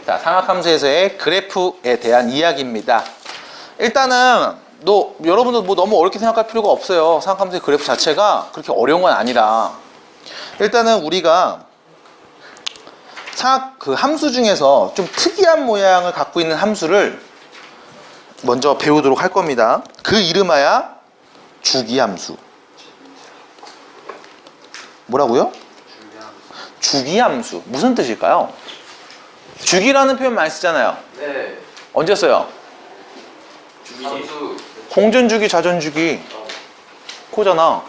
자, 삼각함수에서의 그래프에 대한 이야기입니다. 일단은 여러분도 뭐 너무 어렵게 생각할 필요가 없어요. 삼각함수의 그래프 자체가 그렇게 어려운 건 아니라, 일단은 우리가 그 함수 중에서 좀 특이한 모양을 갖고 있는 함수를 먼저 배우도록 할 겁니다. 그 이름하여 주기함수. 뭐라고요? 주기함수. 무슨 뜻일까요? 주기라는 표현 많이 쓰잖아요. 네. 언제 써요? 함수. 공전주기, 자전주기. 코잖아.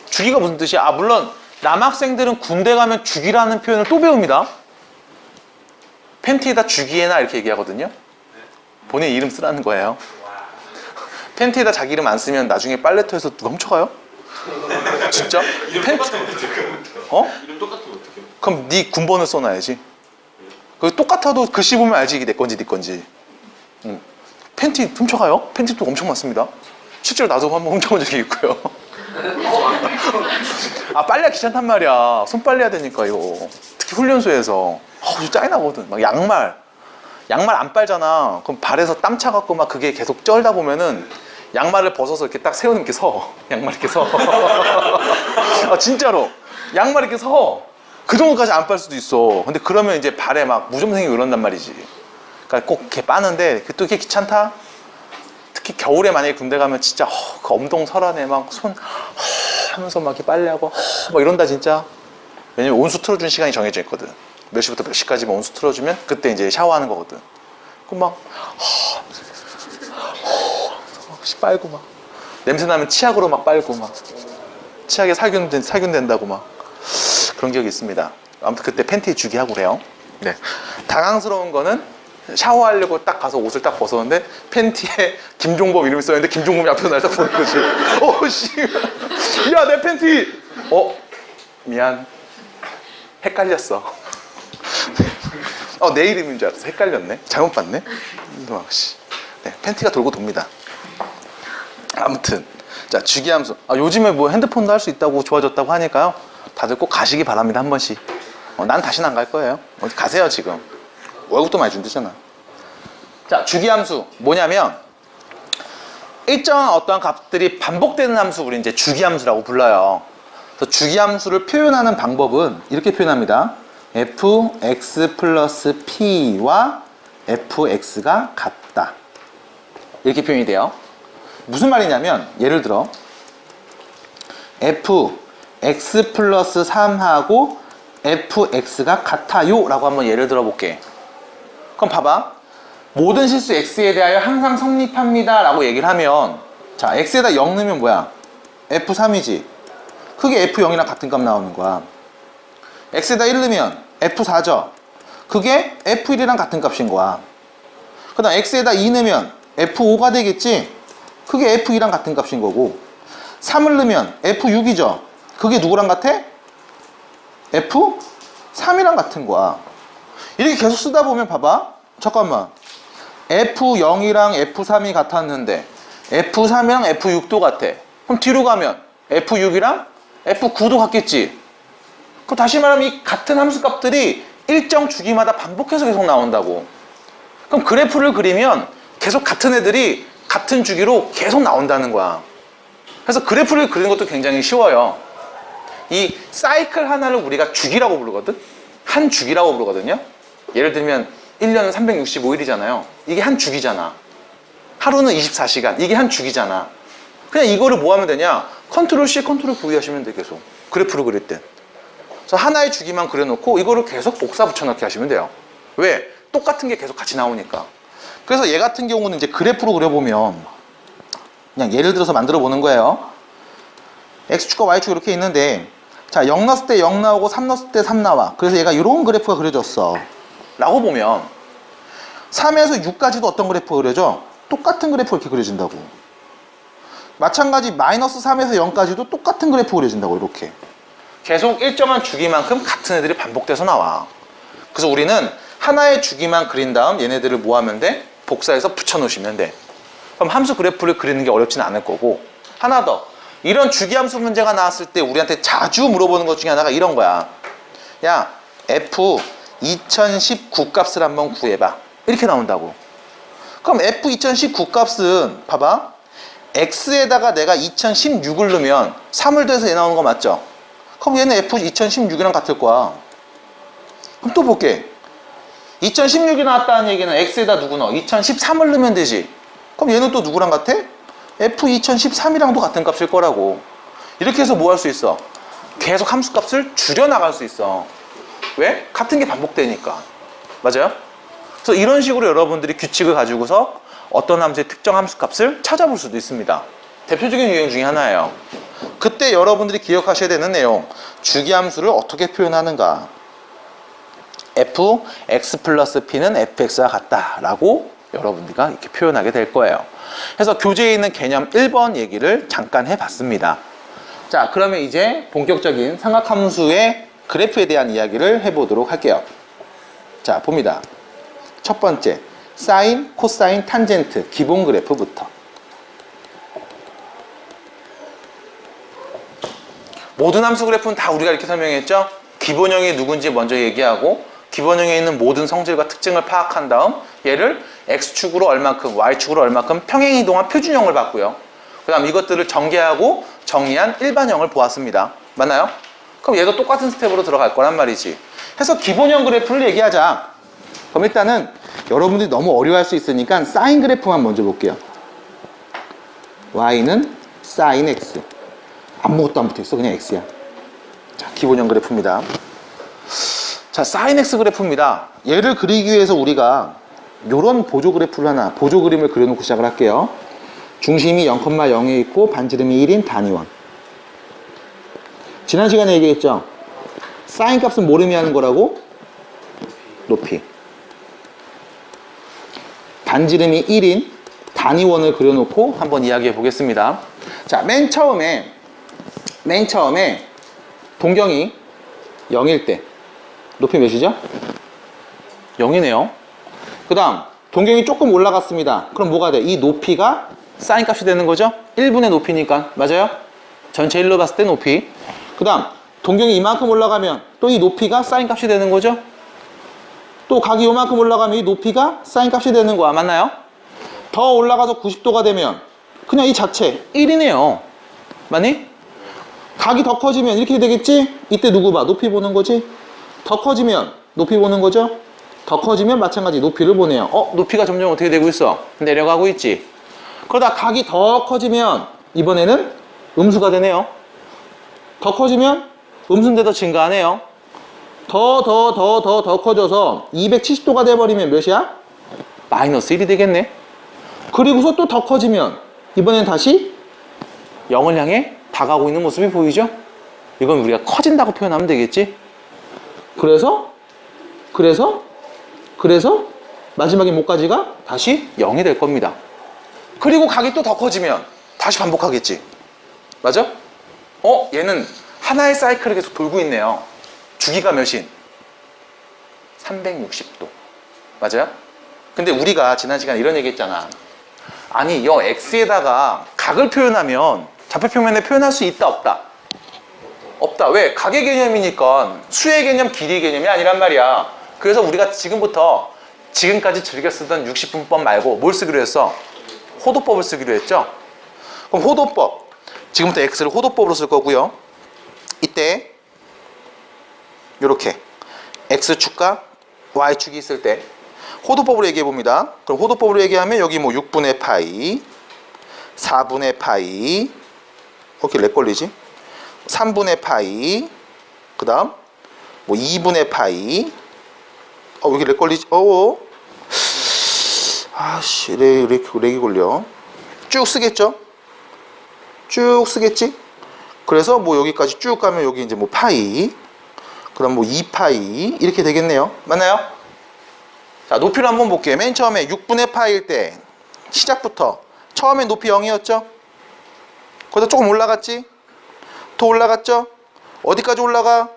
주기가 무슨 뜻이야? 아, 물론 남학생들은 군대 가면 주기라는 표현을 또 배웁니다. 팬티에다 주기해놔 이렇게 얘기하거든요. 본인 이름 쓰라는 거예요. 팬티에다 자기 이름 안 쓰면 나중에 빨래터에서 누가 훔쳐가요? 진짜? 이름 똑같으면 어떡해요? 어? 이름 똑같으면 어떡해요? 그럼 네 군번을 써놔야지. 그 똑같아도 글씨 보면 알지 이게 내 건지 네 건지. 응. 팬티 훔쳐가요? 팬티도 엄청 많습니다. 실제로 나도 한번 훔쳐본 적이 있고요. 아, 빨래가 귀찮단 말이야. 손빨래 해야 되니까요. 특히 훈련소에서 짜증나거든. 막 양말 안 빨잖아. 그럼 발에서 땀 차갖고 막 그게 계속 쩔다 보면은 양말을 벗어서 이렇게 딱 세우는 게 서. 양말 이렇게 서. 아, 진짜로 양말 이렇게 서. 그 정도까지 안 빨 수도 있어. 근데 그러면 이제 발에 막 무좀생이 이런단 말이지. 그러니까 꼭 이렇게 빠는데 또 이게 귀찮다? 특히 겨울에 만약에 군대 가면 진짜 그 엄동 설안에 막 손 하면서 막 이렇게 빨래하고 막 이런다 진짜. 왜냐면 온수 틀어준 시간이 정해져 있거든. 몇 시부터 몇 시까지만 온수 틀어주면 그때 이제 샤워하는 거거든. 그럼 막 빨고 막 냄새 나면 치약으로 막 빨고 막 치약에 살균 된다고 막 그런 기억이 있습니다. 아무튼 그때 팬티에 주기하고 그래요. 네. 당황스러운 거는 샤워하려고 딱 가서 옷을 딱 벗었는데 팬티에 김종범 이름이 써있는데 김종범이 앞에서 날 딱 보는 거지. 씨. 야, 내 팬티. 미안. 헷갈렸어. 내 이름인 줄 알았어. 헷갈렸네. 잘못 봤네. 네, 팬티가 돌고 돕니다. 아무튼 자, 주기함수. 요즘에 뭐 핸드폰도 할 수 있다고 좋아졌다고 하니까요. 다들 꼭 가시기 바랍니다. 한 번씩. 난 다시는 안 갈 거예요. 어디 가세요 지금. 월급도 많이 준대잖아. 자, 주기함수 뭐냐면 일정한 어떠한 값들이 반복되는 함수 우리 이제 주기함수라고 불러요. 그래서 주기함수를 표현하는 방법은 이렇게 표현합니다. fx 플러스 p와 fx가 같다. 이렇게 표현이 돼요. 무슨 말이냐면 예를 들어 fx 플러스 3하고 fx가 같아요 라고 한번 예를 들어 볼게. 그럼 봐봐. 모든 실수 x에 대하여 항상 성립합니다 라고 얘기를 하면, 자, x에다 0 넣으면 뭐야? f3이지. 그게 f0이랑 같은 값 나오는 거야. x에다 1 넣으면 f4죠. 그게 f1이랑 같은 값인 거야. 그 다음 x에다 2 넣으면 f5가 되겠지. 그게 f2랑 같은 값인 거고, 3을 넣으면 f6이죠. 그게 누구랑 같아? f3이랑 같은 거야. 이렇게 계속 쓰다 보면 봐봐. 잠깐만. f0이랑 f3이 같았는데 f3이랑 f6도 같아. 그럼 뒤로 가면 f6이랑 f9도 같겠지. 그럼 다시 말하면 이 같은 함수 값들이 일정 주기마다 반복해서 계속 나온다고. 그럼 그래프를 그리면 계속 같은 애들이 같은 주기로 계속 나온다는 거야. 그래서 그래프를 그리는 것도 굉장히 쉬워요. 이 사이클 하나를 우리가 주기라고 부르거든. 한 주기라고 부르거든요. 예를 들면 1년은 365일이잖아요. 이게 한 주기잖아. 하루는 24시간. 이게 한 주기잖아. 그냥 이거를 뭐 하면 되냐? 컨트롤 C, 컨트롤 V 하시면 돼. 계속 그래프를 그릴 때. 그래서 하나의 주기만 그려놓고 이거를 계속 복사 붙여넣기 하시면 돼요. 왜? 똑같은 게 계속 같이 나오니까. 그래서 얘 같은 경우는 이제 그래프로 그려보면 그냥 예를 들어서 만들어 보는 거예요. X축과 Y축 이렇게 있는데, 자, 0 넣었을 때 0 나오고 3 넣었을 때 3 나와. 그래서 얘가 이런 그래프가 그려졌어 라고 보면 3에서 6까지도 어떤 그래프가 그려져? 똑같은 그래프가 이렇게 그려진다고. 마찬가지 마이너스 3에서 0까지도 똑같은 그래프가 그려진다고. 이렇게 계속 일정한 주기만큼 같은 애들이 반복돼서 나와. 그래서 우리는 하나의 주기만 그린 다음 얘네들을 뭐 하면 돼? 복사해서 붙여 놓으시면 돼. 그럼 함수 그래프를 그리는 게 어렵지는 않을 거고. 하나 더, 이런 주기함수 문제가 나왔을 때 우리한테 자주 물어보는 것 중에 하나가 이런 거야. 야, f 2019 값을 한번 구해봐. 이렇게 나온다고. 그럼 F 2019 값은 봐봐. X에다가 내가 2016을 넣으면 3을 더해서 얘 나오는 거 맞죠? 그럼 얘는 F 2016이랑 같을 거야. 그럼 또 볼게. 2016이 나왔다는 얘기는 X에다 누구 넣어? 2013을 넣으면 되지. 그럼 얘는 또 누구랑 같아? F 2013이랑도 같은 값일 거라고. 이렇게 해서 뭐 할 수 있어? 계속 함수값을 줄여나갈 수 있어. 왜? 같은 게 반복되니까. 맞아요? 그래서 이런 식으로 여러분들이 규칙을 가지고서 어떤 함수의 특정 함수값을 찾아볼 수도 있습니다. 대표적인 유형 중에 하나예요. 그때 여러분들이 기억하셔야 되는 내용, 주기함수를 어떻게 표현하는가. f x 플러스 p는 fx와 같다 라고 여러분들과 이렇게 표현하게 될 거예요. 그래서 교재에 있는 개념 1번 얘기를 잠깐 해봤습니다. 자, 그러면 이제 본격적인 삼각함수의 그래프에 대한 이야기를 해보도록 할게요. 자, 봅니다. 첫 번째, 사인, 코사인, 탄젠트 기본 그래프부터. 모든 함수 그래프는 다 우리가 이렇게 설명했죠? 기본형이 누군지 먼저 얘기하고 기본형에 있는 모든 성질과 특징을 파악한 다음 얘를 x축으로 얼만큼, y축으로 얼만큼 평행이동한 표준형을 봤고요. 그 다음 이것들을 전개하고 정리한 일반형을 보았습니다. 맞나요? 그럼 얘도 똑같은 스텝으로 들어갈 거란 말이지. 해서 기본형 그래프를 얘기하자. 그럼 일단은 여러분들이 너무 어려워할 수 있으니까 사인 그래프만 먼저 볼게요. y는 사인 x. 아무것도 안 붙어있어. 그냥 x야. 자, 기본형 그래프입니다. 자, 사인 x 그래프입니다. 얘를 그리기 위해서 우리가 요런 보조 그래프를 하나, 보조 그림을 그려놓고 시작을 할게요. 중심이 0,0에 있고 반지름이 1인 단위원. 지난 시간에 얘기했죠? 사인 값은 뭘 의미하는 거라고? 높이. 반지름이 1인 단위원을 그려놓고 한번 이야기해 보겠습니다. 자, 맨 처음에 동경이 0일 때 높이 몇이죠? 0이네요. 그 다음 동경이 조금 올라갔습니다. 그럼 뭐가 돼? 이 높이가 사인 값이 되는 거죠? 1분의 높이니까. 맞아요? 전체 1로 봤을 때 높이. 그 다음 동경이 이만큼 올라가면 또 이 높이가 사인 값이 되는 거죠? 또 각이 요만큼 올라가면 이 높이가 사인 값이 되는 거야. 맞나요? 더 올라가서 90도가 되면 그냥 이 자체 1이네요. 맞니? 각이 더 커지면 이렇게 되겠지? 이때 누구 봐? 높이 보는 거지? 더 커지면 높이 보는 거죠? 더 커지면 마찬가지 높이를 보네요. 높이가 점점 어떻게 되고 있어? 내려가고 있지? 그러다 각이 더 커지면 이번에는 음수가 되네요. 더 커지면 음수인데도 증가하네요. 더 커져서 270도가 돼버리면 몇이야? 마이너스 1이 되겠네. 그리고서 또 더 커지면 이번엔 다시 0을 향해 다가오고 있는 모습이 보이죠? 이건 우리가 커진다고 표현하면 되겠지? 그래서 마지막에 뭐까지가 다시 0이 될 겁니다. 그리고 각이 또 더 커지면 다시 반복하겠지. 맞아? 얘는 하나의 사이클을 계속 돌고 있네요. 주기가 몇인? 360도. 맞아요? 근데 우리가 지난 시간에 이런 얘기 했잖아. 아니, 요 x에다가 각을 표현하면 좌표평면에 표현할 수 있다, 없다? 없다. 왜? 각의 개념이니까 수의 개념, 길이의 개념이 아니란 말이야. 그래서 우리가 지금부터 지금까지 즐겨 쓰던 60분법 말고 뭘 쓰기로 했어? 호도법을 쓰기로 했죠? 그럼 호도법. 지금부터 x를 호도법으로 쓸 거고요. 이때 요렇게 x축과 y축이 있을 때 호도법으로 얘기해 봅니다. 그럼 호도법으로 얘기하면 여기 뭐 6분의 파이, 4분의 파이, 이렇게 렉 걸리지? 3분의 파이, 그 다음 뭐 2분의 파이, 왜 이렇게 렉 걸리지? 아씨, 렉이 걸려. 쭉 쓰겠죠? 쭉 쓰겠지? 그래서 뭐 여기까지 쭉 가면 여기 이제 뭐 파이, 그럼 뭐 2파이 이렇게 되겠네요. 맞나요? 자, 높이를 한번 볼게요. 맨 처음에 6분의 파일 때 시작부터 처음에 높이 0이었죠? 거기다 조금 올라갔지? 더 올라갔죠? 어디까지 올라가?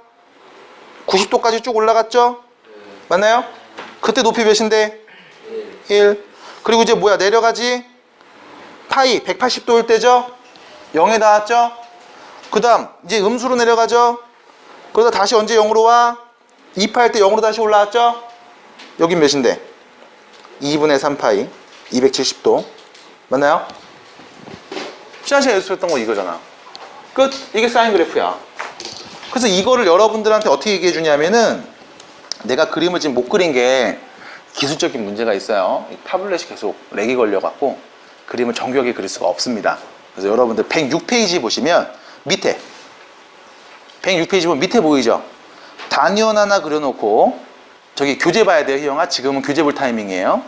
90도까지 쭉 올라갔죠? 맞나요? 그때 높이 몇인데? 1. 그리고 이제 뭐야? 내려가지? 파이 180도일 때죠? 0에 닿았죠? 그 다음 이제 음수로 내려가죠? 그러다 다시 언제 0으로 와? 2파이 할 때 0으로 다시 올라왔죠? 여긴 몇인데? 2분의 3파이 270도 맞나요? 지난 시간에 연습했던 거 이거잖아. 끝. 이게 사인 그래프야. 그래서 이거를 여러분들한테 어떻게 얘기해 주냐면은 내가 그림을 지금 못 그린 게 기술적인 문제가 있어요. 이 타블렛이 계속 렉이 걸려갖고 그림을 정교하게 그릴 수가 없습니다. 그래서 여러분들 106페이지 보시면 밑에 106페이지 보면 밑에 보이죠? 단위원 하나 그려놓고 저기 교재 봐야 돼요, 희영아. 지금은 교재 볼 타이밍이에요.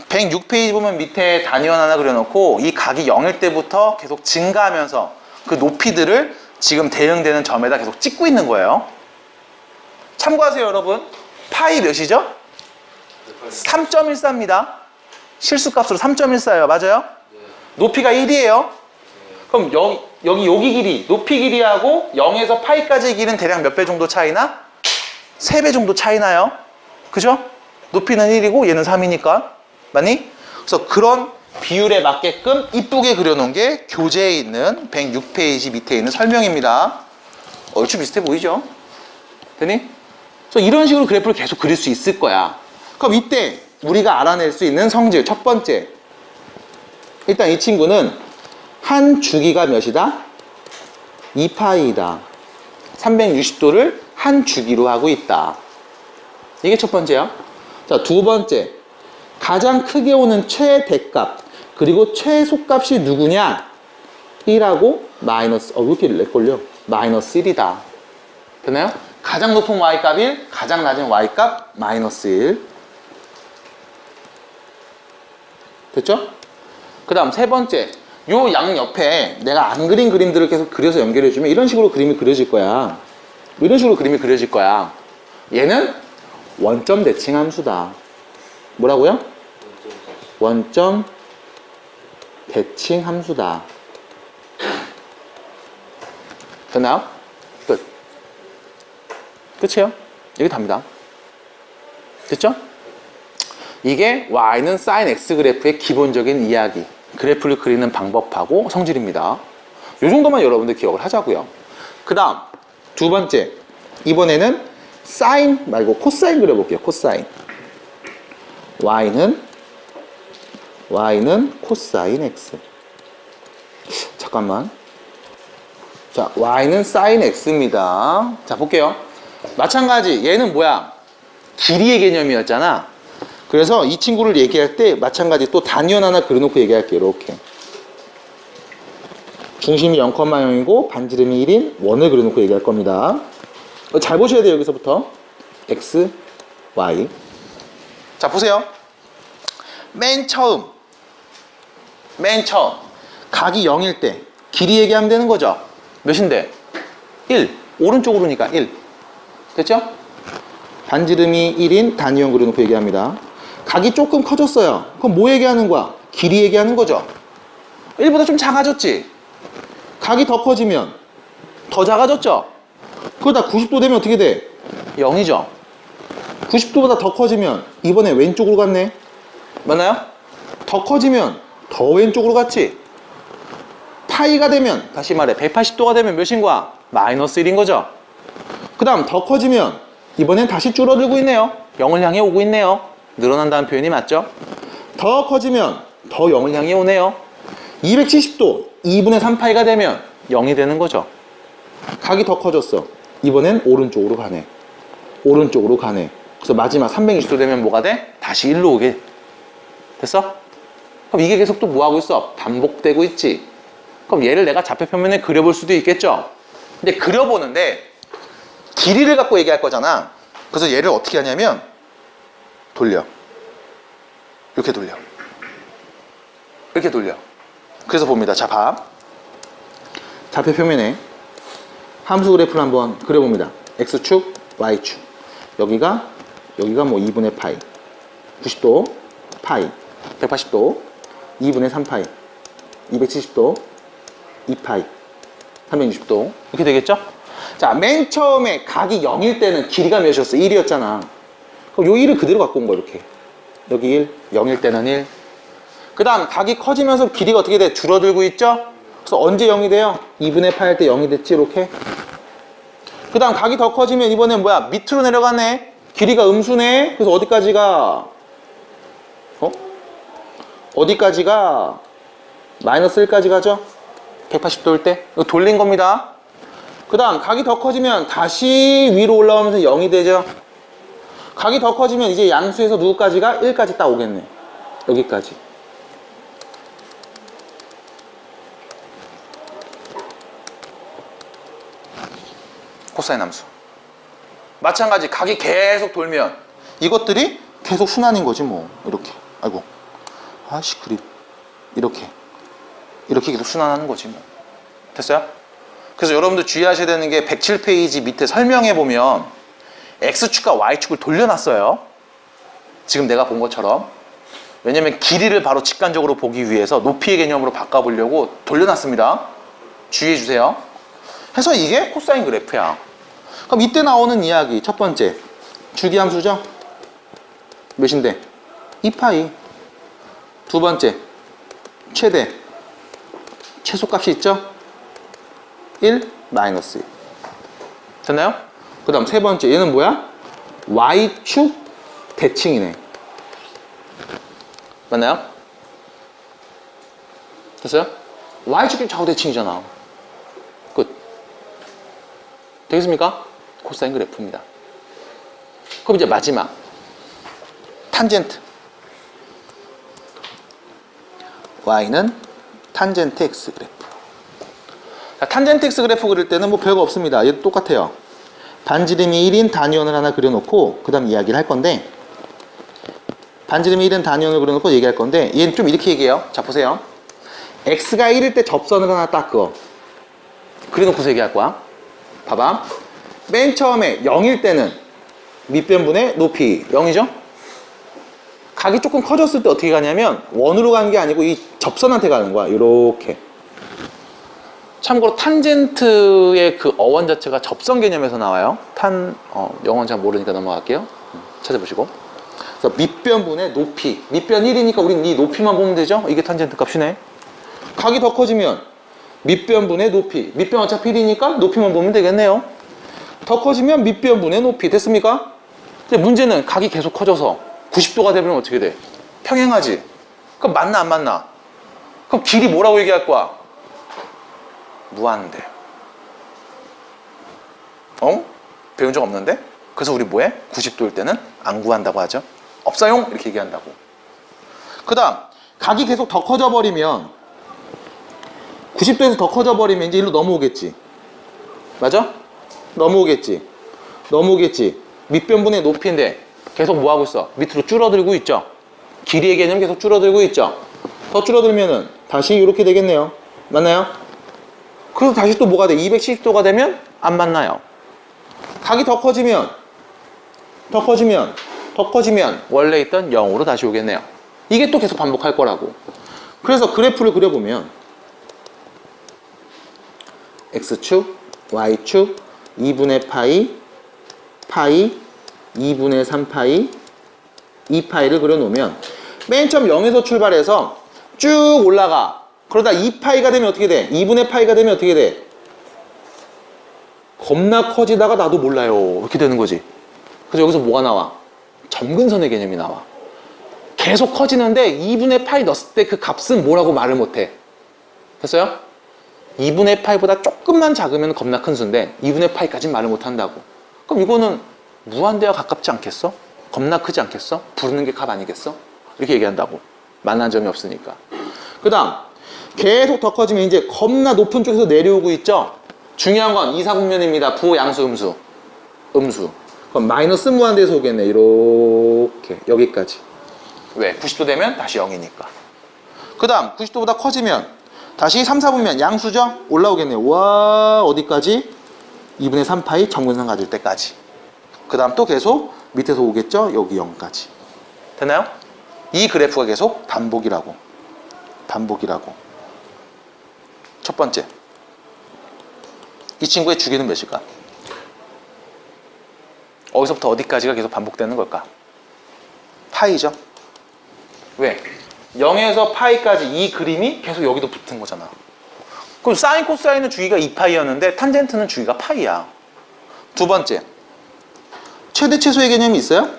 106페이지 보면 밑에 단위원 하나 그려놓고 이 각이 0일 때부터 계속 증가하면서 그 높이들을 지금 대응되는 점에다 계속 찍고 있는 거예요. 참고하세요, 여러분. 파이 몇이죠? 3.14입니다. 실수값으로 3.14예요. 맞아요? 높이가 1이에요. 그럼 여기 길이, 높이 길이하고 0에서 파이까지의 길이는 대략 몇 배 정도 차이나? 3배 정도 차이나요? 그죠? 높이는 1이고 얘는 3이니까. 맞니? 그래서 그런 비율에 맞게끔 이쁘게 그려놓은 게 교재에 있는 106페이지 밑에 있는 설명입니다. 얼추 비슷해 보이죠? 되니? 그래서 이런 식으로 그래프를 계속 그릴 수 있을 거야. 그럼 이때 우리가 알아낼 수 있는 성질 첫 번째, 일단 이 친구는 한 주기가 몇이다? 2파이다. 360도를 한 주기로 하고 있다. 이게 첫 번째야. 자, 두 번째, 가장 크게 오는 최대값 그리고 최소값이 누구냐? 1하고 마이너스, 왜 이렇게 렉걸려? 마이너스 1이다. 됐나요? 가장 높은 y값 1, 가장 낮은 y값 마이너스 1. 됐죠? 그 다음 세 번째, 요 양 옆에 내가 안 그린 그림들을 계속 그려서 연결해주면 이런 식으로 그림이 그려질 거야. 이런 식으로 그림이 그려질 거야. 얘는 원점 대칭 함수다. 뭐라고요? 원점 대칭 함수다. 됐나요? 끝. 끝이에요. 여기 답니다. 됐죠? 이게 y는 sin x 그래프의 기본적인 이야기, 그래프를 그리는 방법하고 성질입니다. 이 정도만 여러분들 기억을 하자고요. 그 다음 두 번째, 이번에는 사인 말고 코사인 그려볼게요. 코사인. y는 코사인 x. 잠깐만. 자, y는 sin x입니다. 자, 볼게요. 마찬가지, 얘는 뭐야? 길이의 개념이었잖아. 그래서 이 친구를 얘기할 때 마찬가지 또 단위원 하나 그려놓고 얘기할게요. 이렇게 중심이 0,0이고 반지름이 1인 원을 그려놓고 얘기할 겁니다. 잘 보셔야 돼요. 여기서부터 x, y. 자, 보세요. 맨 처음 각이 0일 때 길이 얘기하면 되는 거죠. 몇인데? 1. 오른쪽으로니까 1. 됐죠? 반지름이 1인 단위원 그려놓고 얘기합니다. 각이 조금 커졌어요. 그럼 뭐 얘기하는 거야? 길이 얘기하는 거죠. 1보다 좀 작아졌지? 각이 더 커지면 더 작아졌죠? 그러다 90도 되면 어떻게 돼? 0이죠. 90도보다 더 커지면 이번에 왼쪽으로 갔네. 맞나요? 더 커지면 더 왼쪽으로 갔지. 파이가 되면, 다시 말해 180도가 되면 몇인 거야? 마이너스 1인 거죠. 그 다음 더 커지면 이번엔 다시 줄어들고 있네요. 0을 향해 오고 있네요. 늘어난다는 표현이 맞죠? 더 커지면 더 0을 향해 오네요. 270도 2분의 3파이가 되면 0이 되는 거죠. 각이 더 커졌어. 이번엔 오른쪽으로 가네. 오른쪽으로 가네. 그래서 마지막 360도 되면 뭐가 돼? 다시 1로 오게. 됐어? 그럼 이게 계속 또 뭐하고 있어? 반복되고 있지. 그럼 얘를 내가 좌표표면에 그려볼 수도 있겠죠? 근데 그려보는데 길이를 갖고 얘기할 거잖아. 그래서 얘를 어떻게 하냐면 돌려. 이렇게 돌려. 이렇게 돌려. 그래서 봅니다. 자, 봐. 좌표표면에 함수 그래프를 한번 그려봅니다. x축, y축. 여기가 뭐 2분의 파이, 90도, 파이, 180도, 2분의 3파이, 270도, 2파이, 360도. 이렇게 되겠죠? 자, 맨 처음에 각이 0일 때는 길이가 몇이었어? 1이었잖아. 그럼 요 1을 그대로 갖고 온 거야, 이렇게. 여기 1, 0일 때는 1. 그 다음 각이 커지면서 길이가 어떻게 돼? 줄어들고 있죠? 그래서 언제 0이 돼요? 2분의 파이 할 때 0이 됐지, 이렇게. 그 다음 각이 더 커지면 이번엔 뭐야? 밑으로 내려가네. 길이가 음수네. 그래서 어디까지가? 어디까지가? 마이너스 1까지 가죠? 180도일 때. 이거 돌린 겁니다. 그 다음 각이 더 커지면 다시 위로 올라오면서 0이 되죠. 각이 더 커지면 이제 양수에서 누구까지가? 1까지 딱 오겠네. 여기까지. 코사인 함수. 마찬가지 각이 계속 돌면 이것들이 계속 순환인 거지 뭐. 이렇게. 아이고. 아씨 그립. 이렇게 계속 순환하는 거지 뭐. 됐어요? 그래서 여러분들 주의하셔야 되는 게 107페이지 밑에 설명해 보면 X축과 Y축을 돌려놨어요. 지금 내가 본 것처럼. 왜냐면 길이를 바로 직관적으로 보기 위해서 높이의 개념으로 바꿔보려고 돌려놨습니다. 주의해 주세요. 해서 이게 코사인 그래프야. 그럼 이때 나오는 이야기 첫 번째 주기함수죠? 몇인데? 2파이. 두 번째 최대 최소값이 있죠? 1 마이너스 1. 됐나요? 그 다음 세 번째 얘는 뭐야? Y축 대칭이네. 맞나요? 됐어요? Y축이 좌우 대칭이잖아. 끝. 되겠습니까? 코사인 그래프입니다. 그럼 이제 마지막 탄젠트. Y는 탄젠트 X 그래프. 자, 탄젠트 X 그래프 그릴 때는 뭐 별거 없습니다. 얘도 똑같아요. 반지름이 1인 단위원을 하나 그려놓고 그 다음 이야기를 할 건데, 반지름이 1인 단위원을 그려놓고 얘기할 건데, 얘는 좀 이렇게 얘기해요. 자 보세요. X가 1일 때 접선을 하나 딱 그어 그려놓고서 얘기할 거야. 봐봐. 맨 처음에 0일 때는 밑변분의 높이 0이죠? 각이 조금 커졌을 때 어떻게 가냐면 원으로 가는 게 아니고 이 접선한테 가는 거야. 이렇게. 참고로 탄젠트의 그 어원 자체가 접선 개념에서 나와요. 영어는 잘 모르니까 넘어갈게요. 찾아보시고. 그래서 밑변분의 높이. 밑변 1이니까 우린 이 높이만 보면 되죠? 이게 탄젠트 값이네. 각이 더 커지면 밑변분의 높이. 밑변 어차피 1이니까 높이만 보면 되겠네요. 더 커지면 밑변분의 높이. 됐습니까? 근데 문제는 각이 계속 커져서 90도가 되면 어떻게 돼? 평행하지? 그럼 맞나 안 맞나? 그럼 길이 뭐라고 얘기할 거야? 무한대. 배운 적 없는데? 그래서 우리 뭐해? 90도일 때는 안 구한다고 하죠. 없어용? 이렇게 얘기한다고. 그 다음 각이 계속 더 커져 버리면 90도에서 더 커져 버리면 이제 일로 넘어오겠지. 맞아? 넘어오겠지. 밑변분의 높이인데 계속 뭐 하고 있어? 밑으로 줄어들고 있죠. 길이의 개념 계속 줄어들고 있죠. 더 줄어들면은 다시 이렇게 되겠네요. 맞나요? 그래서 다시 또 뭐가 돼? 270도가 되면 안 맞나요? 각이 더 커지면 원래 있던 0으로 다시 오겠네요. 이게 또 계속 반복할 거라고. 그래서 그래프를 그려보면 X축, Y축, 2분의 파이, 2분의 3파이, 2파이를 그려놓으면 맨 처음 0에서 출발해서 쭉 올라가. 그러다 2파이가 되면 어떻게 돼? 2분의 파이가 되면 어떻게 돼? 겁나 커지다가 나도 몰라요. 이렇게 되는 거지. 그래서 여기서 뭐가 나와? 점근선의 개념이 나와. 계속 커지는데 2분의 파이 넣었을 때 그 값은 뭐라고 말을 못해. 됐어요? 2분의 파이보다 조금만 작으면 겁나 큰 수인데 2분의 파이까지는 말을 못한다고. 그럼 이거는 무한대와 가깝지 않겠어? 겁나 크지 않겠어? 부르는 게 값 아니겠어? 이렇게 얘기한다고. 만난 점이 없으니까. 그 다음 계속 더 커지면 이제 겁나 높은 쪽에서 내려오고 있죠? 중요한 건 이사분면입니다. 부양수 음수. 그럼 마이너스 무한대에서 오겠네. 이렇게 여기까지. 왜? 90도 되면 다시 0이니까. 그 다음 90도보다 커지면 다시 3, 4분면 양수죠? 올라오겠네요. 와, 어디까지? 2분의 3파이 정근선 가질 때까지. 그 다음 또 계속 밑에서 오겠죠? 여기 0까지. 됐나요? 이 그래프가 계속 반복이라고. 첫 번째, 이 친구의 주기는 몇일까? 어디서부터 어디까지가 계속 반복되는 걸까? 파이죠. 왜? 0에서 파이까지 이 그림이 계속 여기도 붙은 거잖아. 그럼 사인 코사인은 주기가 2파이였는데 탄젠트는 주기가 파이야. 두 번째, 최대 최소의 개념이 있어요?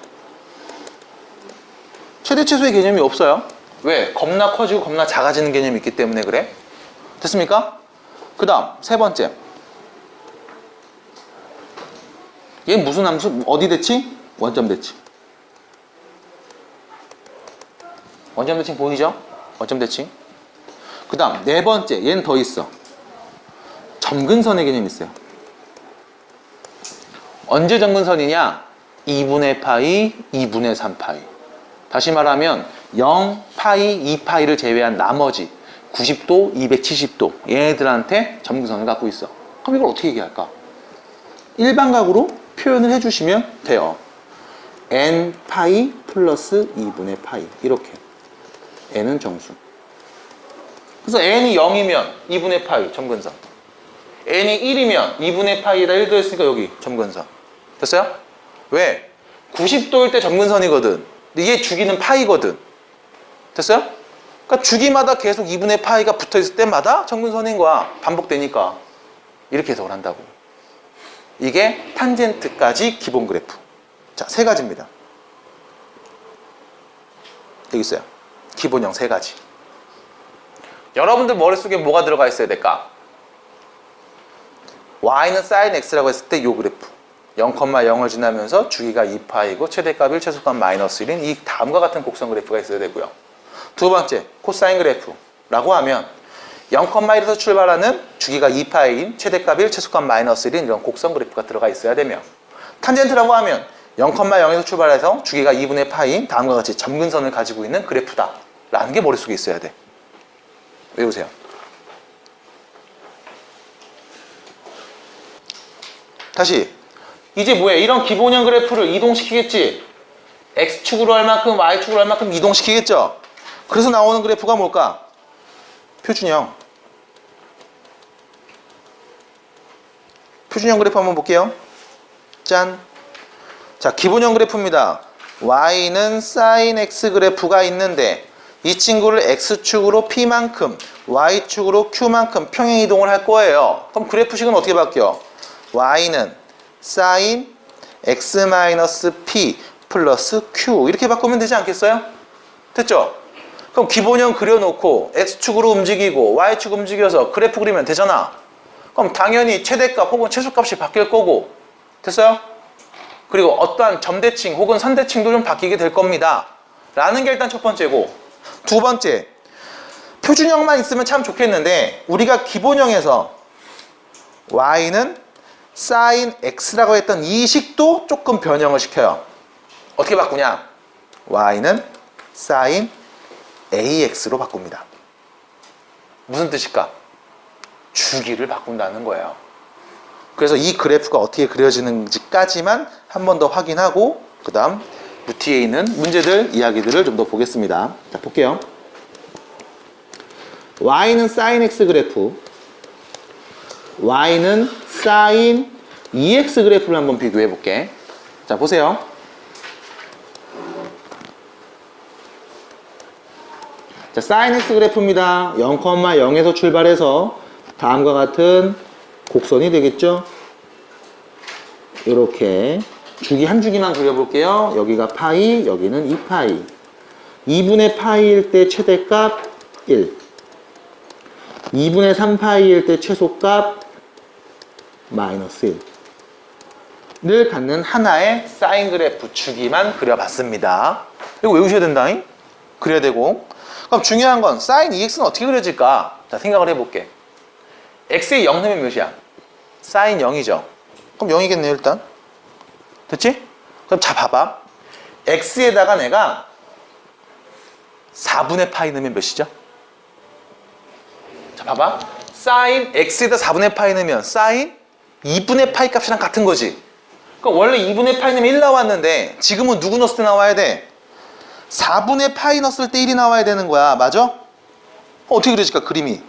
최대 최소의 개념이 없어요. 왜? 겁나 커지고 겁나 작아지는 개념이 있기 때문에 그래. 됐습니까? 그 다음 세 번째, 얘 무슨 함수? 어디 대칭? 원점 대칭. 원점 대칭 보이죠? 원점 대칭. 그 다음 네 번째, 얘는 더 있어. 점근선의 개념이 있어요. 언제 점근선이냐? 2분의 파이, 2분의 3파이. 다시 말하면 0, 파이, 2파이를 제외한 나머지 90도, 270도 얘네들한테 점근선을 갖고 있어. 그럼 이걸 어떻게 얘기할까? 일반각으로 표현을 해주시면 돼요. n 파이 플러스 2분의 파이 이렇게. n은 정수. 그래서 n이 0이면 2분의 파이 점근선. n이 1이면 2분의 파이에다 1 더했으니까 여기 점근선. 됐어요? 왜? 90도일 때 점근선이거든. 근데 얘 주기는 파이거든. 됐어요? 그러니까 주기마다 계속 2분의 파이가 붙어있을 때마다 점근선인 거야. 반복되니까. 이렇게 해석을 한다고. 이게 탄젠트까지 기본 그래프. 자, 세 가지입니다. 여기 있어요. 기본형 세 가지. 여러분들 머릿속에 뭐가 들어가 있어야 될까? y는 sin x라고 했을 때 요 그래프. 0,0을 지나면서 주기가 2파이고 최대값 1, 최소값 마이너스 1인 이 다음과 같은 곡선 그래프가 있어야 되고요. 두 번째, 코사인 그래프라고 하면 0,1에서 출발하는 주기가 2파이인 최대값 1, 최소값 마이너스 1인 이런 곡선 그래프가 들어가 있어야 되며, 탄젠트라고 하면 0,0에서 출발해서 주기가 2분의 파이인 다음과 같이 점근선을 가지고 있는 그래프다 라는 게 머릿속에 있어야 돼. 외우세요. 다시, 이제 뭐해? 이런 기본형 그래프를 이동시키겠지? X축으로 할 만큼 Y축으로 할 만큼 이동시키겠죠? 그래서 나오는 그래프가 뭘까? 표준형. 표준형 그래프 한번 볼게요. 짠. 자, 기본형 그래프입니다. Y는 sin X 그래프가 있는데 이 친구를 X축으로 P만큼 Y축으로 Q만큼 평행 이동을 할 거예요. 그럼 그래프식은 어떻게 바뀌어? Y는 sin X-P 플러스 Q 이렇게 바꾸면 되지 않겠어요? 됐죠? 그럼 기본형 그려놓고 X축으로 움직이고 Y축 움직여서 그래프 그리면 되잖아. 그럼 당연히 최대값 혹은 최소값이 바뀔 거고. 됐어요? 그리고 어떠한 점대칭 혹은 선대칭도 좀 바뀌게 될 겁니다 라는 게 일단 첫 번째고, 두 번째, 표준형만 있으면 참 좋겠는데 우리가 기본형에서 Y는 sin X라고 했던 이 식도 조금 변형을 시켜요. 어떻게 바꾸냐? Y는 sin AX로 바꿉니다. 무슨 뜻일까? 주기를 바꾼다는 거예요. 그래서 이 그래프가 어떻게 그려지는지까지만 한 번 더 확인하고 그 다음 뒤에 있는 문제들, 이야기들을 좀 더 보겠습니다. 자, 볼게요. Y는 sin X 그래프, Y는 sin EX 그래프를 한번 비교해 볼게. 자, 보세요. 자, sin X 그래프입니다. 0,0에서 출발해서 다음과 같은 곡선이 되겠죠? 이렇게 주기 한 주기만 그려볼게요. 여기가 파이, 여기는 2파이. 2분의 파이일 때 최대값 1, 2분의 3파이일 때 최소값 마이너스 1을 갖는 하나의 사인 그래프 주기만 그려봤습니다. 이거 외우셔야 된다잉? 그려야 되고. 그럼 중요한 건 사인 EX는 어떻게 그려질까? 자, 생각을 해볼게. X의 0 넣으면 몇이야? 사인 0이죠. 그럼 0이겠네요, 일단. 됐지? 그럼 자, 봐봐. X에다가 내가 4분의 파이 넣으면 몇이죠? 자, 봐봐. 사인 X에다 4분의 파이 넣으면 사인 2분의 파이 값이랑 같은 거지. 그럼 원래 2분의 파이 넣으면 1 나왔는데 지금은 누구 넣었을 때 나와야 돼? 4분의 파이 넣었을 때 1이 나와야 되는 거야. 맞아? 어떻게 그려질까, 그림이?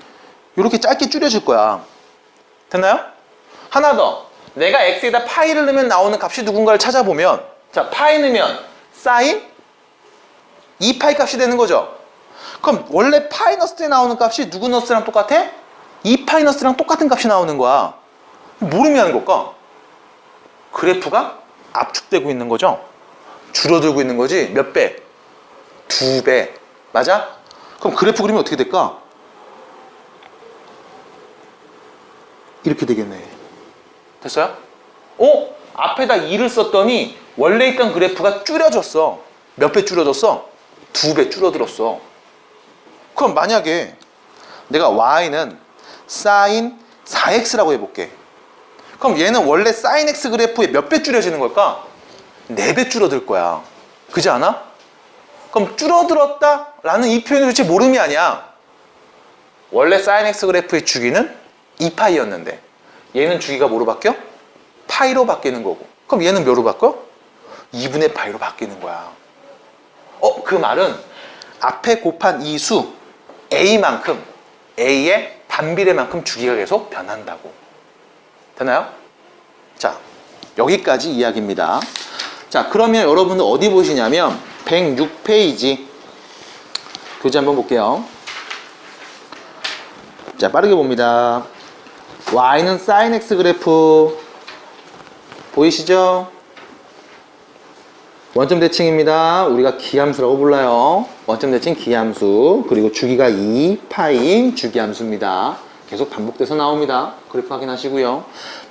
이렇게 짧게 줄여질 거야. 됐나요? 하나 더. 내가 X에다 파이를 넣으면 나오는 값이 누군가를 찾아보면, 자, 파이 넣으면 사인 2파이 값이 되는 거죠. 그럼 원래 파이 넣었을 때 나오는 값이 누구 넣었을 때랑 똑같아? 2파이 넣었을 때랑 똑같은 값이 나오는 거야. 뭘 의미하는 걸까? 그래프가 압축되고 있는 거죠. 줄어들고 있는 거지. 몇 배? 2배. 맞아? 그럼 그래프 그림이 어떻게 될까? 이렇게 되겠네. 됐어요? 앞에다 2를 썼더니 원래 있던 그래프가 줄여졌어. 몇 배 줄여졌어? 2배 줄어들었어. 그럼 만약에 내가 y는 sin 4x라고 해볼게. 그럼 얘는 원래 sin x 그래프에 몇 배 줄여지는 걸까? 4배 줄어들 거야. 그지 않아? 그럼 줄어들었다 라는 이 표현이 도대체 모름이 아니야. 원래 sin x 그래프의 주기는 2파이였는데 얘는 주기가 뭐로 바뀌어? 파이로 바뀌는 거고. 그럼 얘는 뭐로 바꿔? 2분의 파이로 바뀌는 거야. 그 말은 앞에 곱한 이 수 a만큼 a의 반비례만큼 주기가 계속 변한다고. 되나요? 자, 여기까지 이야기입니다. 자, 그러면 여러분들 어디 보시냐면 106페이지 교재 한번 볼게요. 자, 빠르게 봅니다. y는 sin x 그래프 보이시죠? 원점 대칭입니다. 우리가 기함수라고 불러요. 원점 대칭 기함수. 그리고 주기가 2파인 주기함수입니다. 계속 반복돼서 나옵니다. 그래프 확인하시고요.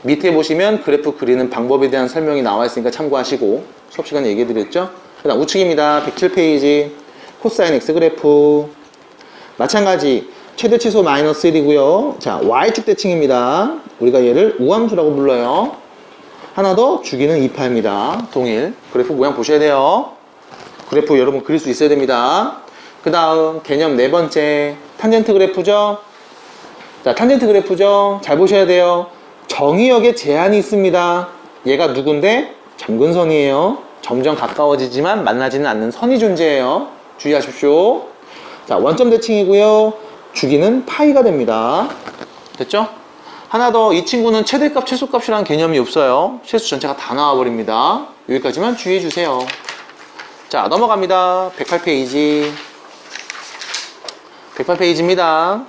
밑에 보시면 그래프 그리는 방법에 대한 설명이 나와 있으니까 참고하시고, 수업 시간에 얘기해 드렸죠? 그 다음 우측입니다. 107페이지 코사인 x 그래프. 마찬가지 최대 최소 마이너스 1이고요. 자, y축 대칭입니다. 우리가 얘를 우함수라고 불러요. 하나 더, 주기는 2파입니다. 동일. 그래프 모양 보셔야 돼요. 그래프 여러분 그릴 수 있어야 됩니다. 그 다음 개념 네 번째 탄젠트 그래프죠. 자, 탄젠트 그래프죠. 잘 보셔야 돼요. 정의역에 제한이 있습니다. 얘가 누군데? 점근선이에요. 점점 가까워지지만 만나지는 않는 선이 존재해요. 주의하십시오. 자, 원점 대칭이고요. 주기는 파이가 됩니다. 됐죠? 하나 더, 이 친구는 최대값, 최소값이라는 개념이 없어요. 실수 전체가 다 나와버립니다. 여기까지만 주의해 주세요. 자, 넘어갑니다. 108페이지. 108페이지입니다.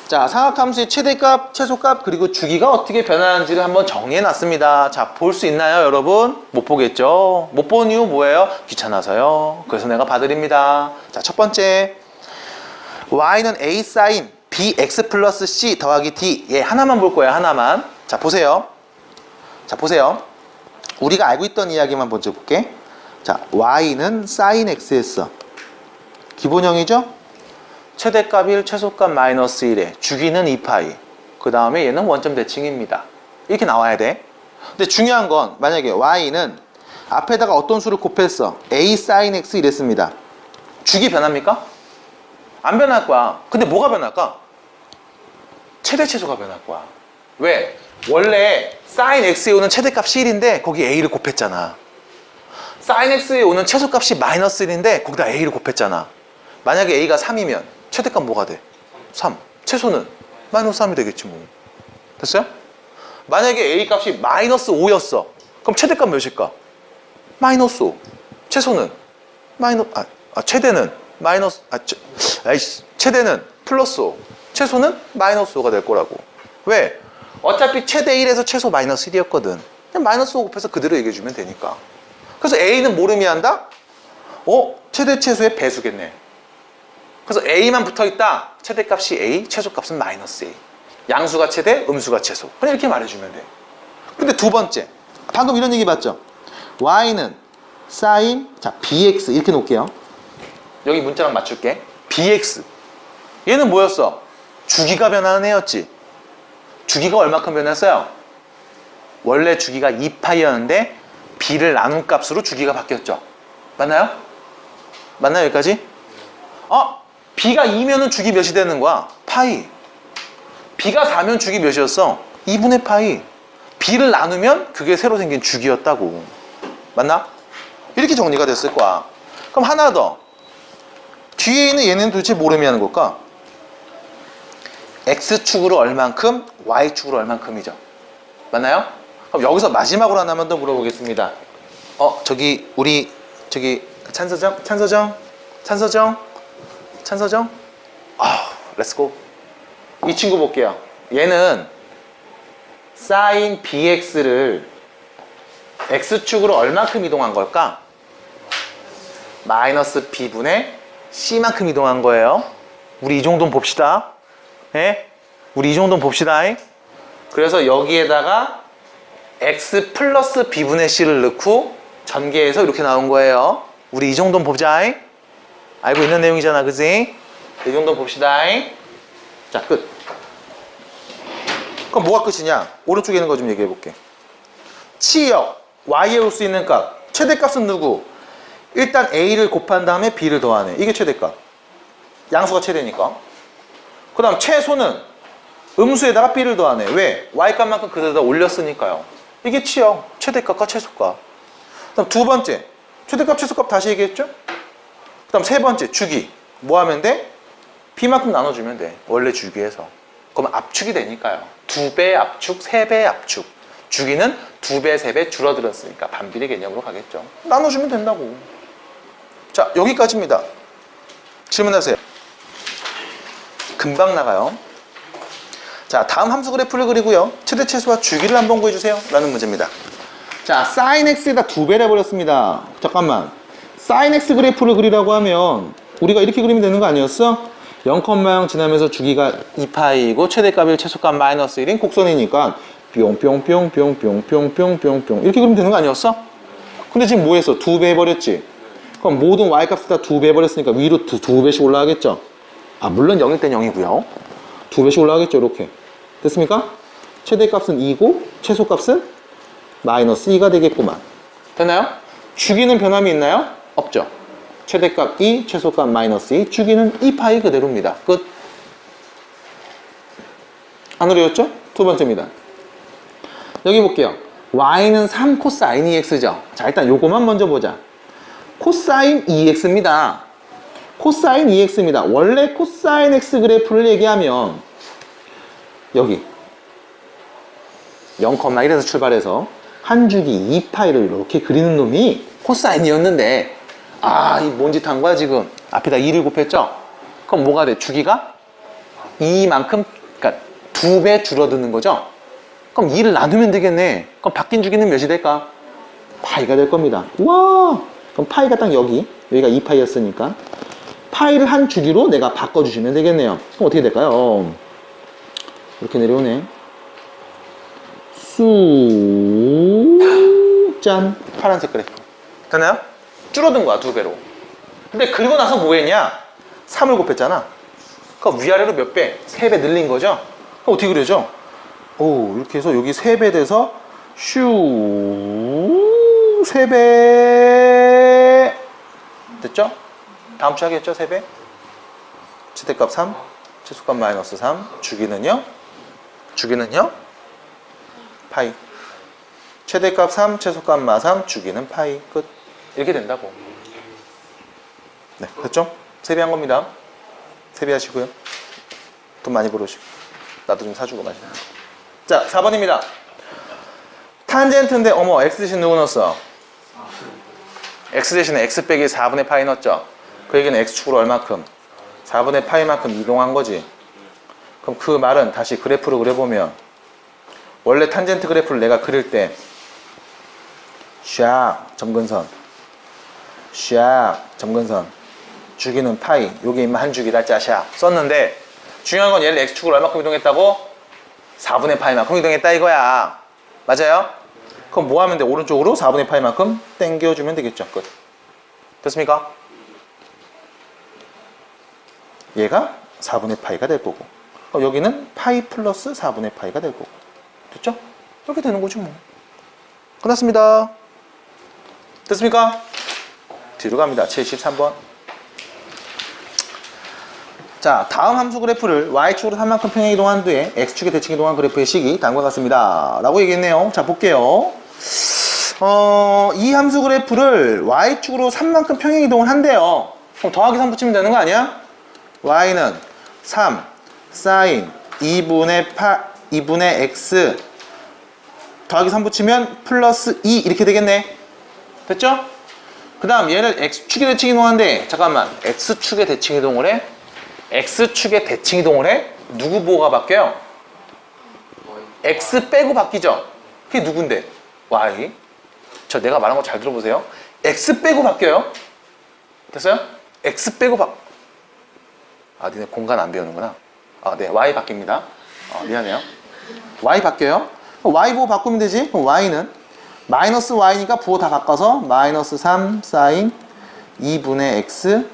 자, 삼각함수의 최대값, 최소값, 그리고 주기가 어떻게 변하는지를 한번 정리해 놨습니다. 자, 볼 수 있나요, 여러분? 못 보겠죠? 못 본 이유 뭐예요? 귀찮아서요. 그래서 내가 봐드립니다. 자, 첫 번째. y는 a sin bx 플러스 c 더하기 d. 얘 하나만 볼 거예요. 하나만. 자, 보세요. 자, 보세요. 우리가 알고 있던 이야기만 먼저 볼게. 자, y는 sin x였어. 기본형이죠? 최대값 1, 최소값 마이너스 1에 주기는 2파이. 그 다음에 얘는 원점 대칭입니다. 이렇게 나와야 돼. 근데 중요한 건 만약에 y는 앞에다가 어떤 수를 곱했어. a sin x 이랬습니다. 주기 변합니까? 안 변할 거야. 근데 뭐가 변할까? 최대 최소가 변할 거야. 왜? 원래 sin x에 오는 최대값이 1인데 거기 a를 곱했잖아. sin x에 오는 최소값이 마이너스 1인데 거기다 a를 곱했잖아. 만약에 a가 3이면 최대값 뭐가 돼? 3. 최소는 마이너스 3이 되겠지 뭐. 됐어요? 만약에 a 값이 마이너스 5였어. 그럼 최대값 몇일까? 마이너스 5. 최소는 최대는 마이너스 최대는 플러스 5. 최소는 마이너스 5가 될 거라고. 왜? 어차피 최대 1에서 최소 마이너스 1이었거든. 그냥 마이너스 5 곱해서 그대로 얘기해주면 되니까. 그래서 a는 뭘 의미한다? 최대 최소의 배수겠네. 그래서 a만 붙어있다. 최대값이 a, 최소값은 마이너스 a. 양수가 최대, 음수가 최소. 그냥 이렇게 말해주면 돼. 근데 두 번째, 방금 이런 얘기 봤죠? y는 sin, 자, bx 이렇게 놓을게요. 여기 문자만 맞출게. bx. 얘는 뭐였어? 주기가 변하는 애였지. 주기가 얼마큼 변했어요? 원래 주기가 2파이였는데 b를 나눈 값으로 주기가 바뀌었죠. 맞나요? 맞나요, 여기까지? b가 2면은 주기 몇이 되는 거야? 파이. b가 4면 주기 몇이었어? 2분의 파이. b를 나누면 그게 새로 생긴 주기였다고. 맞나? 이렇게 정리가 됐을 거야. 그럼 하나 더. 뒤에 있는 얘는 도대체 뭘 의미하는 걸까? x축으로 얼만큼, y축으로 얼만큼이죠. 맞나요? 그럼 여기서 마지막으로 하나만 더 물어보겠습니다. 우리 찬서정? 렛츠고. 이 친구 볼게요. 얘는 sin bx를 x축으로 얼만큼 이동한 걸까? 마이너스 b분의 c만큼 이동한 거예요. 우리 이 정도는 봅시다. 예? 우리 이 정도는 봅시다. 그래서 여기에다가 x 플러스 b분의 c를 넣고 전개해서 이렇게 나온 거예요. 우리 이 정도는 보자. 알고 있는 내용이잖아, 그지? 이 정도는 봅시다. 자, 끝. 그럼 뭐가 끝이냐? 오른쪽에 있는 거 좀 얘기해 볼게. 치역 y에 올 수 있는 값 최대값은 누구? 일단 a를 곱한 다음에 b를 더하네. 이게 최대값. 양수가 최대니까. 그 다음 최소는 음수에다가 b를 더하네. 왜? y값만큼 그대로 올렸으니까요. 이게 치역 최대값과 최소값. 그 다음 두 번째 최대값 최소값 다시 얘기했죠? 그 다음 세 번째 주기 뭐 하면 돼? b만큼 나눠주면 돼. 원래 주기에서. 그럼 압축이 되니까요. 2배 압축, 3배 압축. 주기는 2배, 3배 줄어들었으니까 반비례 개념으로 가겠죠. 나눠주면 된다고. 자, 여기까지입니다. 질문하세요. 금방 나가요. 자, 다음 함수 그래프를 그리고요. 최대 최소와 주기를 한번 구해주세요. 라는 문제입니다. 자, sin x에다 2배를 해버렸습니다. 잠깐만. sin x 그래프를 그리라고 하면 우리가 이렇게 그리면 되는 거 아니었어? 0,0 지나면서 주기가 2파이고 최대값 1, 최소값 마이너스 1인 곡선이니까 뿅뿅뿅뿅뿅뿅뿅뿅 이렇게 그리면 되는 거 아니었어? 근데 지금 뭐 했어? 2배 해버렸지? 그럼 모든 y값을 다 2배 해버렸으니까 위로 2배씩 올라가겠죠? 아, 물론 0일 땐 0이고요. 2배씩 올라가겠죠, 이렇게. 됐습니까? 최대값은 2고 최소값은 마이너스 2가 되겠구만. 됐나요? 주기는 변함이 있나요? 없죠. 최대값 2, 최소값 마이너스 2, 주기는 2파이 그대로입니다. 끝. 안 어려웠죠? 두 번째입니다. 여기 볼게요. y는 3 코사인 2x죠. 자, 일단 요거만 먼저 보자. 코사인 2x입니다. 코사인 2x입니다. 원래 코사인 x 그래프를 얘기하면 여기 0,1에서 출발해서 한 주기 2파이를 이렇게 그리는 놈이 코사인이었는데 아, 이 뭔 짓 한 거야 지금? 앞에다 2를 곱했죠? 그럼 뭐가 돼? 주기가 2만큼, 그러니까 2배 줄어드는 거죠? 그럼 2를 나누면 되겠네. 그럼 바뀐 주기는 몇이 될까? 파이가 될 겁니다. 와! 그럼 파이가 딱 여기가 2파이였으니까 파이를 한 주기로 내가 바꿔주시면 되겠네요. 그럼 어떻게 될까요? 이렇게 내려오네. 짠! 파란색 그래프. 됐나요? 줄어든 거야, 2배로. 근데 그리고 나서 뭐 했냐? 3을 곱했잖아. 그럼 위아래로 몇 배? 3배 늘린 거죠? 그럼 어떻게 그려져? 오, 이렇게 해서 여기 3배 돼서 슈 3배 됐죠? 다음 주 하겠죠? 3배? 최대값 3, 최소값 마이너스 3, 주기는요? 파이. 최대값 3, 최소값 마 3, 주기는 파이. 끝. 이렇게 된다고. 네, 됐죠? 세배한 겁니다. 세배하시고요. 돈 많이 벌으시고. 나도 좀 사주고 마시고. 자, 4번입니다. 탄젠트인데 어머, x 대신 누구 넣었어? x 대신에 x 빼기 4분의 파이 넣었죠? 그 얘기는 x축으로 얼마큼? 4분의 파이만큼 이동한 거지. 그럼 그 말은 다시 그래프로 그려보면 원래 탄젠트 그래프를 내가 그릴 때 샥 점근선 샥 점근선 주기는 파이 요게 임마 한 주기다 짜샥 썼는데 중요한 건 얘를 x축으로 얼마큼 이동했다고? 4분의 파이만큼 이동했다 이거야. 맞아요? 그럼 뭐 하면 돼? 오른쪽으로 4분의 파이만큼 당겨주면 되겠죠. 끝. 됐습니까? 얘가 4분의 파이가 될 거고 여기는 파이 플러스 4분의 파이가 될 거고. 됐죠? 이렇게 되는 거죠 뭐. 끝났습니다. 됐습니까? 뒤로 갑니다. 73번. 자, 다음 함수 그래프를 y축으로 3만큼 평행 이동한 뒤에 x축에 대칭 이동한 그래프의 식이 다음과 같습니다. 라고 얘기했네요. 자, 볼게요. 이 함수 그래프를 y축으로 3만큼 평행 이동을 한대요. 그럼 더하기 3 붙이면 되는 거 아니야? y는 3 sin 2분의 x 더하기 3 붙이면 플러스 2 이렇게 되겠네. 됐죠? 그 다음 얘를 x축에 대칭 이동하는데 잠깐만 x축에 대칭 이동을 해? x축에 대칭 이동을 해? 누구 보호가 바뀌어요? x 빼고 바뀌죠? 그게 누군데? y 저 내가 말한 거 잘 들어보세요. x 빼고 바뀌어요. 됐어요? x 빼고 니네 공간 안 배우는구나. 네, y 바뀝니다. 미안해요. y 바뀌어요. y 보고 바꾸면 되지. 그럼 y는 마이너스 y니까 부호 다 바꿔서 마이너스 3 사인 2분의 x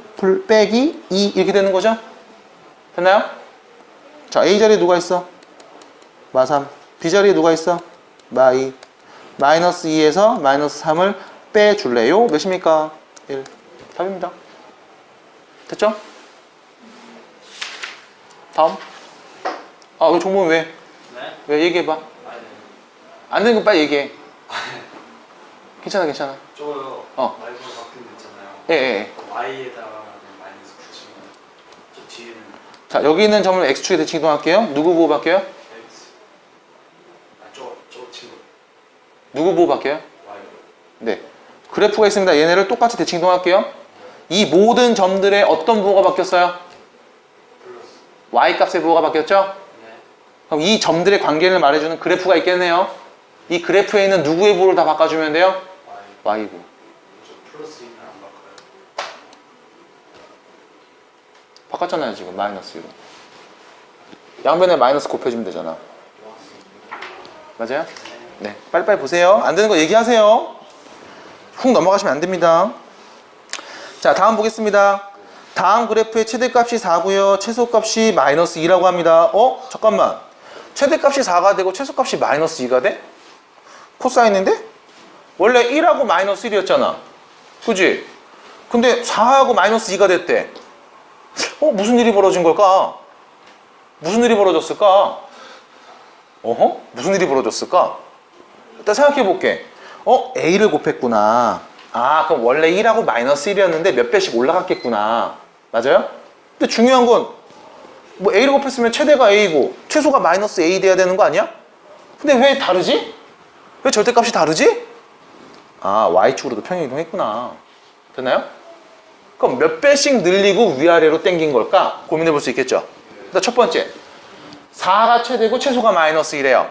빼기 2 이렇게 되는 거죠? 됐나요? 자, a 자리에 누가 있어? 마 3. b 자리에 누가 있어? 마 2. 마이너스 2에서 마이너스 3을 빼줄래요? 몇입니까? 1. 답입니다. 됐죠? 다음. 왜 종목은 왜? 네? 왜? 얘기해봐. 네. 안 되는 거 빨리 얘기해. 괜찮아. 저요. 어. 라이브로 바뀐 거 있잖아요. 예. Y에다가 마이너스 붙이면 저 뒤에는 자, 여기 있는 점을 x축에 대칭 이동할게요. 누구 보고 바뀌어요? X. 저 친구 누구 보고 바뀌어요? Y. 네. 그래프가 있습니다. 얘네를 똑같이 대칭 이동할게요. 이 모든 점들의 어떤 부호가 바뀌었어요? 플러스. y 값의 부호가 바뀌었죠? 네. 그럼 이 점들의 관계를 말해주는 그래프가 있겠네요. 이 그래프에 있는 누구의 부호를 다 바꿔주면 돼요? Y. y 부. 저 플러스 2는 안 바꿔요. 바꿨잖아요, 지금. 마이너스 1로. 양변에 마이너스 곱해주면 되잖아. 맞아요? 네. 빨리빨리 보세요. 안 되는 거 얘기하세요. 훅 넘어가시면 안 됩니다. 자, 다음 보겠습니다. 다음 그래프의 최대값이 4고요. 최소값이 마이너스 2라고 합니다. 잠깐만. 최대값이 4가 되고 최소값이 마이너스 2가 돼? 코사인인데? 원래 1하고 마이너스 1이었잖아. 그지? 근데 4하고 마이너스 2가 됐대. 무슨 일이 벌어진 걸까? 무슨 일이 벌어졌을까? 무슨 일이 벌어졌을까? 일단 생각해 볼게. A를 곱했구나. 그럼 원래 1하고 마이너스 1이었는데 몇 배씩 올라갔겠구나. 맞아요? 근데 중요한 건 A를 곱했으면 최대가 A고 최소가 마이너스 A 돼야 되는 거 아니야? 근데 왜 다르지? 왜 절대값이 다르지? Y축으로도 평행이동했구나. 됐나요? 그럼 몇 배씩 늘리고 위아래로 당긴 걸까? 고민해 볼 수 있겠죠? 일단 첫 번째 4가 최대고 최소가 마이너스 1이에요.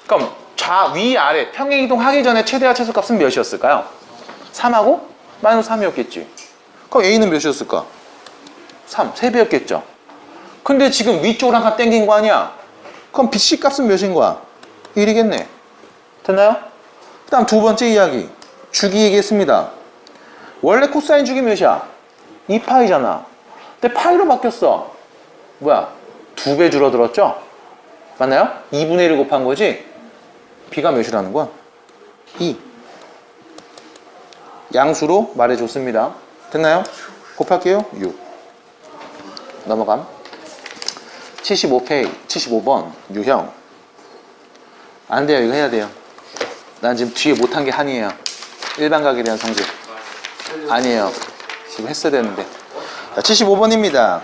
그럼 위아래 평행이동하기 전에 최대와 최소값은 몇이었을까요? 3하고 마이너스 3이었겠지. 그럼 A는 몇이었을까? 3, 3배였겠죠. 근데 지금 위쪽으로 하나 당긴 거 아니야? 그럼 BC 값은 몇인 거야? 1이겠네. 됐나요? 그 다음 두 번째 이야기. 주기 얘기했습니다. 원래 코사인 주기 몇이야? 2파이잖아. 근데 파이로 바뀌었어. 뭐야? 2배 줄어들었죠? 맞나요? 2분의 1을 곱한 거지? B가 몇이라는 거야? 2. 양수로 말해줬습니다. 됐나요? 곱할게요. 6. 넘어감. 75번 유형. 안 돼요. 이거 해야 돼요. 난 지금 뒤에 못한 게 한이에요. 일반각에 대한 성질. 아니에요. 지금 했어야 되는데. 자, 75번입니다.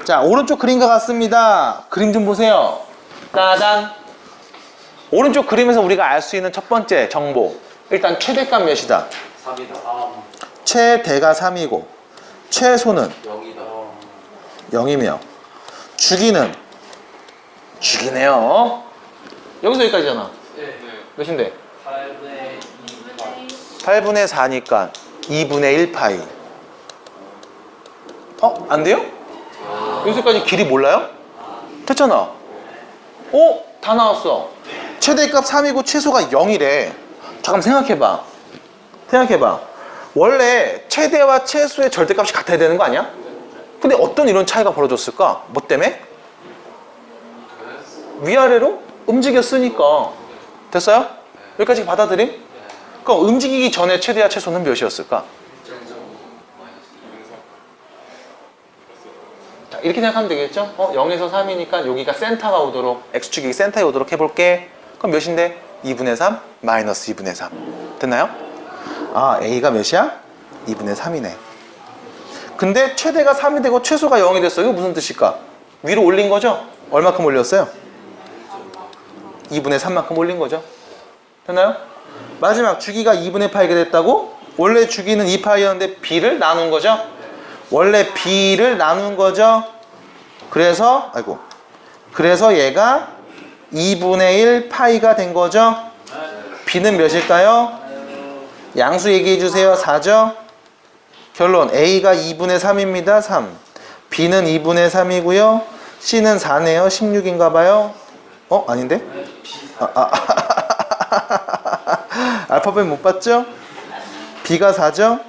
자, 오른쪽 그림과 같습니다. 그림 좀 보세요. 따단. 오른쪽 그림에서 우리가 알 수 있는 첫 번째 정보. 일단 최대값 몇이다? 3이다. 최대가 3이고 최소는 0이다. 0이며 주기는 주기네요. 여기서 여기까지잖아. 네. 몇인데? 8분의 8분의 4니까 2분의 1파이. 안 돼요? 여기서까지 길이 몰라요? 됐잖아. 다 나왔어. 최대값 3이고 최소가 0이래. 잠깐 생각해봐. 원래 최대와 최소의 절대값이 같아야 되는 거 아니야? 근데 어떤 이런 차이가 벌어졌을까? 뭐 때문에? 위아래로 움직였으니까. 됐어요? 여기까지 받아들임? 그럼 움직이기 전에 최대와 최소는 몇이었을까? 자, 이렇게 생각하면 되겠죠? 0에서 3이니까 여기가 센터가 오도록, X축이 센터에 오도록 해볼게. 그럼 몇인데? 2분의 3 마이너스 2분의 3. 됐나요? A가 몇이야? 2분의 3이네. 근데 최대가 3이 되고 최소가 0이 됐어요. 이거 무슨 뜻일까? 위로 올린 거죠? 얼마큼 올렸어요? 2분의 3만큼 올린 거죠. 됐나요? 마지막 주기가 2분의 파이가 됐다고? 원래 주기는 2파이였는데 B를 나눈 거죠? 원래 B를 나눈 거죠? 그래서 얘가 2분의 1 파이가 된 거죠? B는 몇일까요? 양수 얘기해 주세요. 4죠? 결론 A가 2분의 3입니다. 3. B는 2분의 3이고요. C는 4네요. 16인가 봐요. 아닌데? 알파벳 못 봤죠? B가 4죠?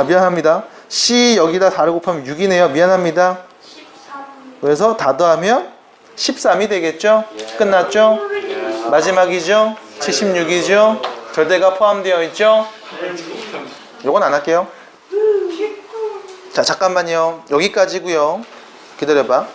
미안합니다. C 여기다 4를 곱하면 6이네요. 미안합니다. 13. 그래서 다 더하면 13이 되겠죠? 끝났죠? 마지막이죠? 76이죠? 절대가 포함되어 있죠? 요건 안 할게요. 자, 잠깐만요. 여기까지고요. 기다려봐.